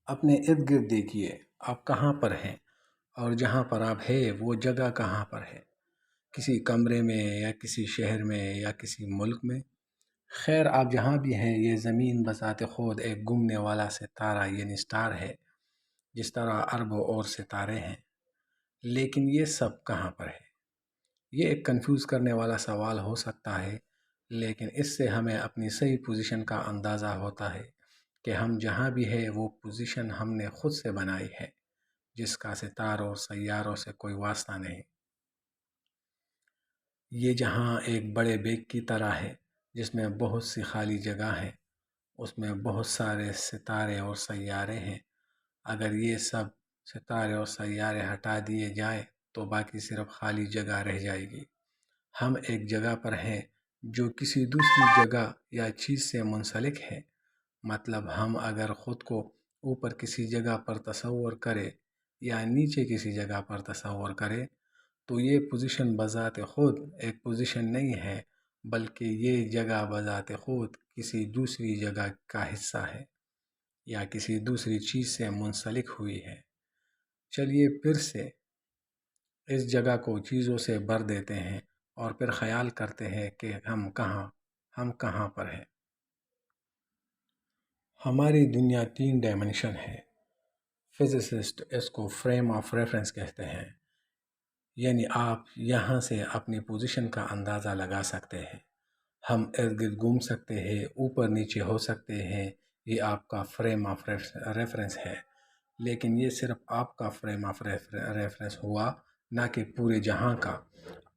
اپنے ارد گرد دیکھیے آپ کہاں پر ہیں، اور جہاں پر آپ ہے وہ جگہ کہاں پر ہے، کسی کمرے میں یا کسی شہر میں یا کسی ملک میں۔ خیر آپ جہاں بھی ہیں، یہ زمین بذات خود ایک گھومنے والا ستارہ یعنی سٹار ہے، جس طرح اربوں اور ستارے ہیں۔ لیکن یہ سب کہاں پر ہے؟ یہ ایک کنفیوز کرنے والا سوال ہو سکتا ہے، لیکن اس سے ہمیں اپنی صحیح پوزیشن کا اندازہ ہوتا ہے کہ ہم جہاں بھی ہے وہ پوزیشن ہم نے خود سے بنائی ہے، جس کا ستاروں اور سیاروں سے کوئی واسطہ نہیں۔ یہ جہاں ایک بڑے بیگ کی طرح ہے جس میں بہت سی خالی جگہ ہیں، اس میں بہت سارے ستارے اور سیارے ہیں۔ اگر یہ سب ستارے اور سیارے ہٹا دیے جائیں تو باقی صرف خالی جگہ رہ جائے گی۔ ہم ایک جگہ پر ہیں جو کسی دوسری جگہ یا چیز سے منسلک ہے۔ مطلب ہم اگر خود کو اوپر کسی جگہ پر تصور کرے یا نیچے کسی جگہ پر تصور کرے تو یہ پوزیشن بذات خود ایک پوزیشن نہیں ہے، بلکہ یہ جگہ بذات خود کسی دوسری جگہ کا حصہ ہے یا کسی دوسری چیز سے منسلک ہوئی ہے۔ چلیے پھر سے اس جگہ کو چیزوں سے بھر دیتے ہیں اور پھر خیال کرتے ہیں کہ ہم کہاں پر ہیں۔ ہماری دنیا 3 ڈائمنشن ہے۔ فزسسٹ اس کو فریم آف ریفرنس کہتے ہیں، یعنی آپ یہاں سے اپنی پوزیشن کا اندازہ لگا سکتے ہیں۔ ہم ارد گرد گھوم سکتے ہیں، اوپر نیچے ہو سکتے ہیں، یہ آپ کا فریم آف ریفرنس ہے۔ لیکن یہ صرف آپ کا فریم آف ریفرنس ہوا، نہ کہ پورے جہاں کا۔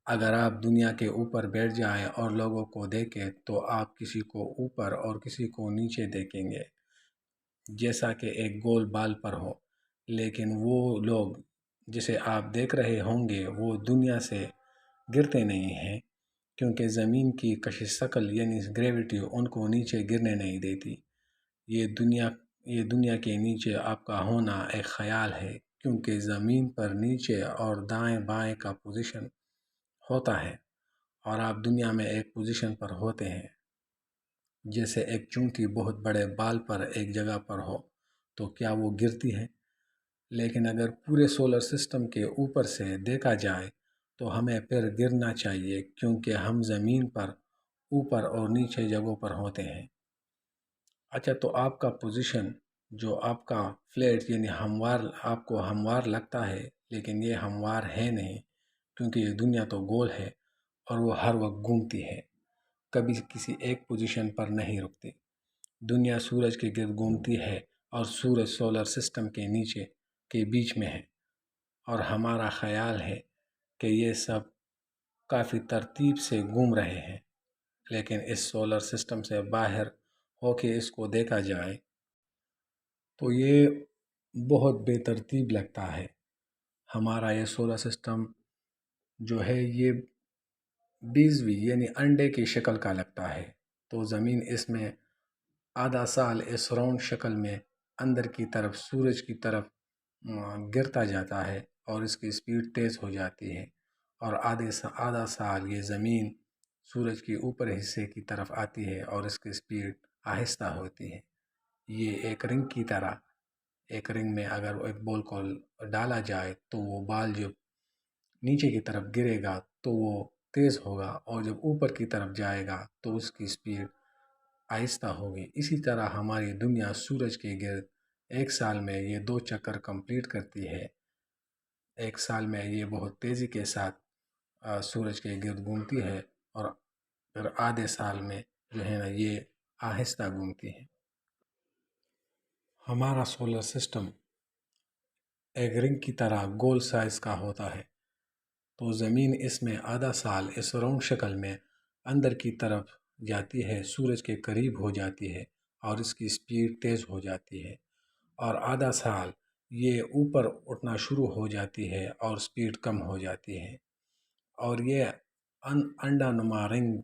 اگر آپ دنیا کے اوپر بیٹھ جائیں اور لوگوں کو دیکھیں تو آپ کسی کو اوپر اور کسی کو نیچے دیکھیں گے، جیسا کہ ایک گول بال پر ہو۔ لیکن وہ لوگ جسے آپ دیکھ رہے ہوں گے وہ دنیا سے گرتے نہیں ہیں، کیونکہ زمین کی کشش ثقل یعنی گریوٹی ان کو نیچے گرنے نہیں دیتی۔ یہ دنیا کے نیچے آپ کا ہونا ایک خیال ہے، کیونکہ زمین پر نیچے اور دائیں بائیں کا پوزیشن ہوتا ہے اور آپ دنیا میں ایک پوزیشن پر ہوتے ہیں۔ جیسے ایک چونٹی بہت بڑے بال پر ایک جگہ پر ہو تو کیا وہ گرتی ہے؟ لیکن اگر پورے سولر سسٹم کے اوپر سے دیکھا جائے تو ہمیں پھر گرنا چاہیے، کیونکہ ہم زمین پر اوپر اور نیچے جگہوں پر ہوتے ہیں۔ اچھا، تو آپ کا پوزیشن جو آپ کا فلیٹ یعنی ہموار آپ کو ہموار لگتا ہے، لیکن یہ ہموار ہے نہیں، کیونکہ یہ دنیا تو گول ہے اور وہ ہر وقت گھومتی ہے، کبھی کسی ایک پوزیشن پر نہیں رکتی۔ دنیا سورج کے گرد گھومتی ہے اور سورج سولر سسٹم کے نیچے کے بیچ میں ہے، اور ہمارا خیال ہے کہ یہ سب کافی ترتیب سے گھوم رہے ہیں۔ لیکن اس سولر سسٹم سے باہر ہو کے اس کو دیکھا جائے تو یہ بہت بے ترتیب لگتا ہے۔ ہمارا یہ سولر سسٹم جو ہے یہ بیضوی یعنی انڈے کی شکل کا لگتا ہے، تو زمین اس میں آدھا سال اس راؤنڈ شکل میں اندر کی طرف سورج کی طرف گرتا جاتا ہے اور اس کی سپیڈ تیز ہو جاتی ہے، اور آدھا سال یہ زمین سورج کے اوپر حصے کی طرف آتی ہے اور اس کی سپیڈ آہستہ ہوتی ہے۔ یہ ایک رنگ کی طرح، ایک رنگ میں اگر ایک بال کو ڈالا جائے تو وہ بال جب نیچے کی طرف گرے گا تو وہ تیز ہوگا، اور جب اوپر کی طرف جائے گا تو اس کی سپیڈ آہستہ ہوگی۔ اسی طرح ہماری دنیا سورج کے گرد ایک سال میں یہ 2 چکر کمپلیٹ کرتی ہے۔ ایک سال میں یہ بہت تیزی کے ساتھ سورج کے گرد گھومتی ہے، اور پھر آدھے سال میں جو ہے نا یہ آہستہ گھومتی ہے۔ ہمارا سولر سسٹم ایک رنگ کی طرح گول سائز کا ہوتا ہے، تو زمین اس میں آدھا سال اس راؤنڈ شکل میں اندر کی طرف جاتی ہے، سورج کے قریب ہو جاتی ہے اور اس کی سپیڈ تیز ہو جاتی ہے، اور آدھا سال یہ اوپر اٹھنا شروع ہو جاتی ہے اور سپیڈ کم ہو جاتی ہے، اور یہ انڈا نما رنگ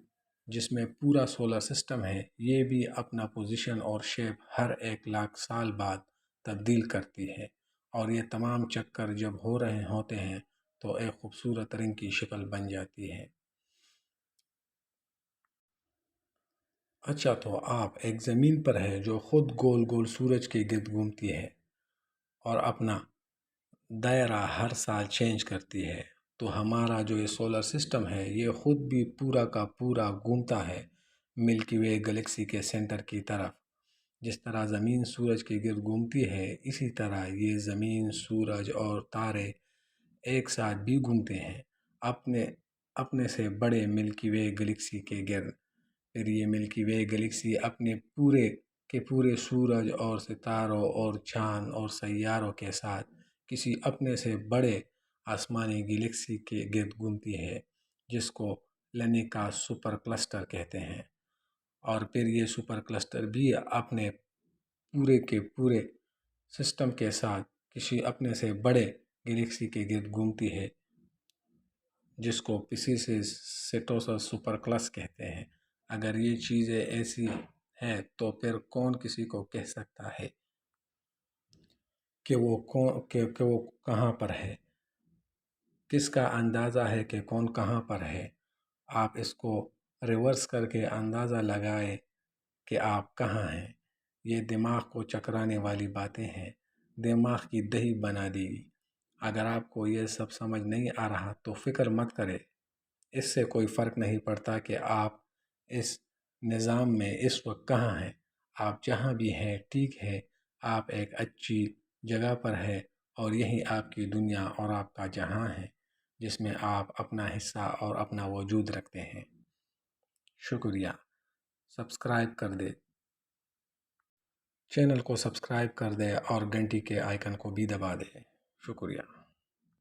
جس میں پورا سولر سسٹم ہے یہ بھی اپنا پوزیشن اور شیپ ہر 1,00,000 سال بعد تبدیل کرتی ہے، اور یہ تمام چکر جب ہو رہے ہوتے ہیں تو ایک خوبصورت رنگ کی شکل بن جاتی ہے۔ اچھا، تو آپ ایک زمین پر ہے جو خود گول گول سورج کے گرد گھومتی ہے، اور اپنا دائرہ ہر سال چینج کرتی ہے، تو ہمارا جو یہ سولر سسٹم ہے یہ خود بھی پورا کا پورا گھومتا ہے ملکی وے گلیکسی کے سینٹر کی طرف۔ جس طرح زمین سورج کے گرد گھومتی ہے، اسی طرح یہ زمین، سورج اور تارے ایک ساتھ بھی گھومتے ہیں اپنے سے بڑے ملکی وے گلیکسی کے گرد۔ پھر یہ ملکی وے گلیکسی اپنے پورے کے پورے سورج اور ستاروں اور چاند اور سیاروں کے ساتھ کسی اپنے سے بڑے آسمانی گلیکسی کے گرد گھومتی ہے، جس کو لینیکا سپر کلسٹر کہتے ہیں۔ اور پھر یہ سپر کلسٹر بھی اپنے پورے کے پورے سسٹم کے ساتھ کسی اپنے سے بڑے گلیکسی کے گرد گھومتی ہے، جس کو پیسیسس سیٹوسس سپر کلس کہتے ہیں۔ اگر یہ چیزیں ایسی ہیں تو پھر کون کسی کو کہہ سکتا ہے کہ وہ کہاں پر ہے؟ کس کا اندازہ ہے کہ کون کہاں پر ہے؟ آپ اس کو ریورس کر کے اندازہ لگائے کہ آپ کہاں ہیں۔ یہ دماغ کو چکرانے والی باتیں ہیں، دماغ کی دہی بنا دی گی۔ اگر آپ کو یہ سب سمجھ نہیں آ رہا تو فکر مت کرے، اس سے کوئی فرق نہیں پڑتا کہ آپ اس نظام میں اس وقت کہاں ہیں۔ آپ جہاں بھی ہیں ٹھیک ہے، آپ ایک اچھی جگہ پر ہے اور یہی آپ کی دنیا اور آپ کا جہاں ہے، جس میں آپ اپنا حصہ اور اپنا وجود رکھتے ہیں۔ شکریہ۔ سبسکرائب کر دے، چینل کو سبسکرائب کر دے اور گھنٹی کے آئیکن کو بھی دبا دے۔ شکریہ۔